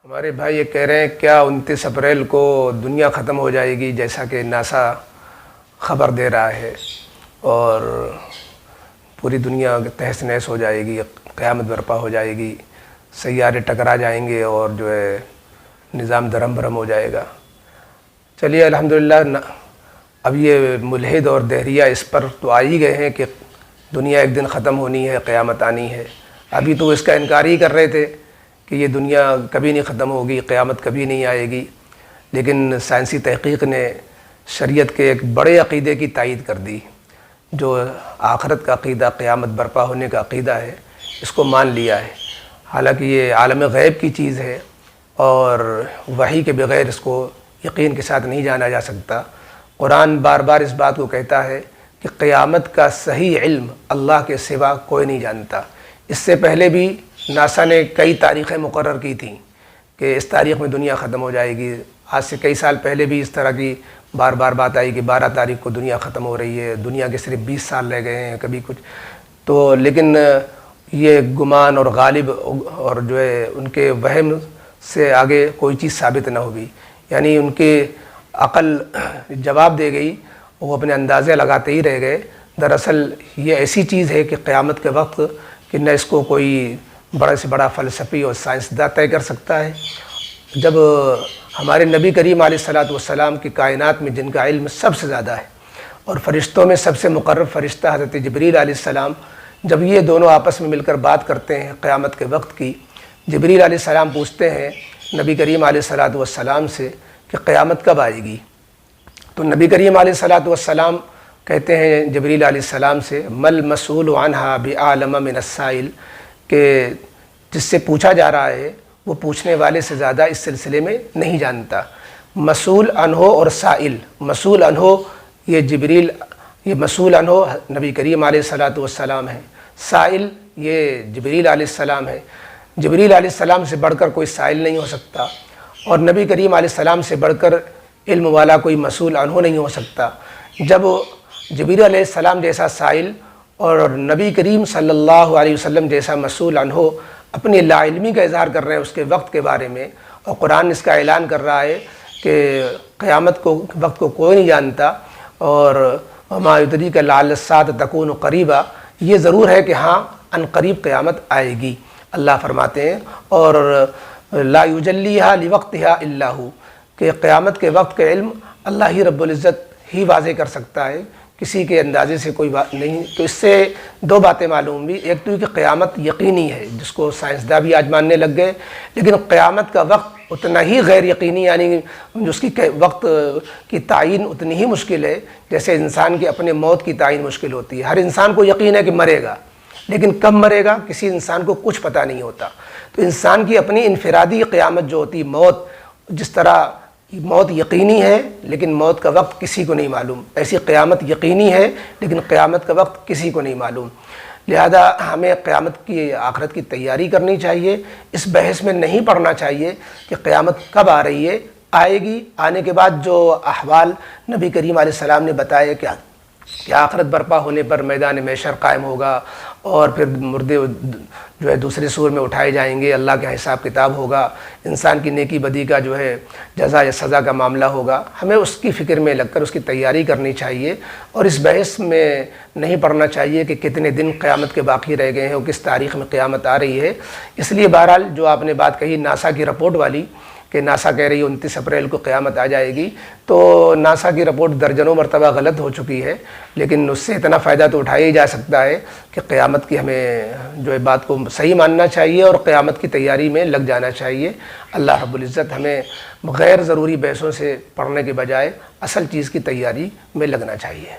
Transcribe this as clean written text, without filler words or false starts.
ہمارے بھائی یہ کہہ رہے ہیں کیا 29 اپریل کو دنیا ختم ہو جائے گی جیسا کہ ناسا خبر دے رہا ہے اور پوری دنیا تہس نہس ہو جائے گی، قیامت برپا ہو جائے گی، سیارے ٹکرا جائیں گے اور جو ہے نظام درہم برہم ہو جائے گا۔ چلیے الحمدللہ اب یہ ملحد اور دہریہ اس پر تو آ ہی گئے ہیں کہ دنیا ایک دن ختم ہونی ہے، قیامت آنی ہے۔ ابھی تو اس کا انکار ہی کر رہے تھے کہ یہ دنیا کبھی نہیں ختم ہوگی، قیامت کبھی نہیں آئے گی، لیکن سائنسی تحقیق نے شریعت کے ایک بڑے عقیدے کی تائید کر دی، جو آخرت کا عقیدہ، قیامت برپا ہونے کا عقیدہ ہے، اس کو مان لیا ہے۔ حالانکہ یہ عالم غیب کی چیز ہے اور وحی کے بغیر اس کو یقین کے ساتھ نہیں جانا جا سکتا۔ قرآن بار بار اس بات کو کہتا ہے کہ قیامت کا صحیح علم اللہ کے سوا کوئی نہیں جانتا۔ اس سے پہلے بھی ناسا نے کئی تاریخیں مقرر کی تھیں کہ اس تاریخ میں دنیا ختم ہو جائے گی۔ آج سے کئی سال پہلے بھی اس طرح کی بار بار بات آئی کہ 12 تاریخ کو دنیا ختم ہو رہی ہے، دنیا کے صرف 20 سال رہ گئے ہیں، کبھی کچھ تو، لیکن یہ گمان اور غالب اور جو ہے ان کے وہم سے آگے کوئی چیز ثابت نہ ہوگی، یعنی ان کے عقل جواب دے گئی، وہ اپنے اندازے لگاتے ہی رہ گئے۔ دراصل یہ ایسی چیز ہے کہ قیامت کے وقت کہ نہ اس کو کوئی بڑے سے بڑا فلسفی اور سائنسداں طے کر سکتا ہے۔ جب ہمارے نبی کریم علیہ السلام کی کائنات میں جن کا علم سب سے زیادہ ہے اور فرشتوں میں سب سے مقرب فرشتہ حضرت جبریل علیہ السلام، جب یہ دونوں آپس میں مل کر بات کرتے ہیں قیامت کے وقت کی، جبریل علیہ السلام پوچھتے ہیں نبی کریم علیہ السلام سے کہ قیامت کب آئے گی؟ تو نبی کریم علیہ السلام کہتے ہیں جبریل علیہ السلام سے مل مسئول عنہا بعالم من السائل، کہ جس سے پوچھا جا رہا ہے وہ پوچھنے والے سے زیادہ اس سلسلے میں نہیں جانتا۔ مسئول عنہ اور سائل، مسئول عنہ یہ جبریل، یہ مسئول عنہ نبی کریم علیہ السلام ہیں، سائل یہ جبریل علیہ السلام ہے۔ جبریل علیہ السلام سے بڑھ کر کوئی سائل نہیں ہو سکتا اور نبی کریم علیہ السلام سے بڑھ کر علم والا کوئی مسئول عنہ نہیں ہو سکتا۔ جب جبریل علیہ السلام جیسا سائل اور نبی کریم صلی اللہ علیہ وسلم جیسا مسئول عنہ اپنی لا علمی کا اظہار کر رہے ہیں اس کے وقت کے بارے میں، اور قرآن اس کا اعلان کر رہا ہے کہ قیامت کو وقت کو کوئی نہیں جانتا، اور وما یدریک لعل الساعۃ تکون قریبا، یہ ضرور ہے کہ ہاں ان قریب قیامت آئے گی۔ اللہ فرماتے ہیں اور لا یجلیھا لوقتھا الا ھو، کہ قیامت کے وقت کا علم اللہ ہی رب العزت ہی واضح کر سکتا ہے، کسی کے اندازے سے کوئی بات نہیں۔ تو اس سے دو باتیں معلوم بھی، ایک تو یہ کہ قیامت یقینی ہے جس کو سائنسداں بھی آج ماننے لگ گئے، لیکن قیامت کا وقت اتنا ہی غیر یقینی، یعنی اس کی وقت کی تعین اتنی ہی مشکل ہے جیسے انسان کی اپنے موت کی تعین مشکل ہوتی ہے۔ ہر انسان کو یقین ہے کہ مرے گا، لیکن کب مرے گا کسی انسان کو کچھ پتہ نہیں ہوتا۔ تو انسان کی اپنی انفرادی قیامت جو ہوتی موت، جس طرح موت یقینی ہے لیکن موت کا وقت کسی کو نہیں معلوم، ایسی قیامت یقینی ہے لیکن قیامت کا وقت کسی کو نہیں معلوم۔ لہذا ہمیں قیامت کی، آخرت کی تیاری کرنی چاہیے، اس بحث میں نہیں پڑھنا چاہیے کہ قیامت کب آ رہی ہے، آئے گی۔ آنے کے بعد جو احوال نبی کریم علیہ السلام نے بتائے کہ آخرت برپا ہونے پر میدان محشر قائم ہوگا اور پھر مردے جو ہے دوسرے سور میں اٹھائے جائیں گے، اللہ کا حساب کتاب ہوگا، انسان کی نیکی بدی کا جو ہے جزا یا سزا کا معاملہ ہوگا، ہمیں اس کی فکر میں لگ کر اس کی تیاری کرنی چاہیے اور اس بحث میں نہیں پڑھنا چاہیے کہ کتنے دن قیامت کے باقی رہ گئے ہیں اور کس تاریخ میں قیامت آ رہی ہے۔ اس لیے بہرحال جو آپ نے بات کہی ناسا کی رپورٹ والی کہ ناسا کہہ رہی ہے 29 اپریل کو قیامت آ جائے گی، تو ناسا کی رپورٹ درجنوں مرتبہ غلط ہو چکی ہے، لیکن اس سے اتنا فائدہ تو اٹھایا ہی جا سکتا ہے کہ قیامت کی ہمیں جو ہے بات کو صحیح ماننا چاہیے اور قیامت کی تیاری میں لگ جانا چاہیے۔ اللہ رب العزت ہمیں غیر ضروری بحثوں سے پڑھنے کے بجائے اصل چیز کی تیاری میں لگنا چاہیے۔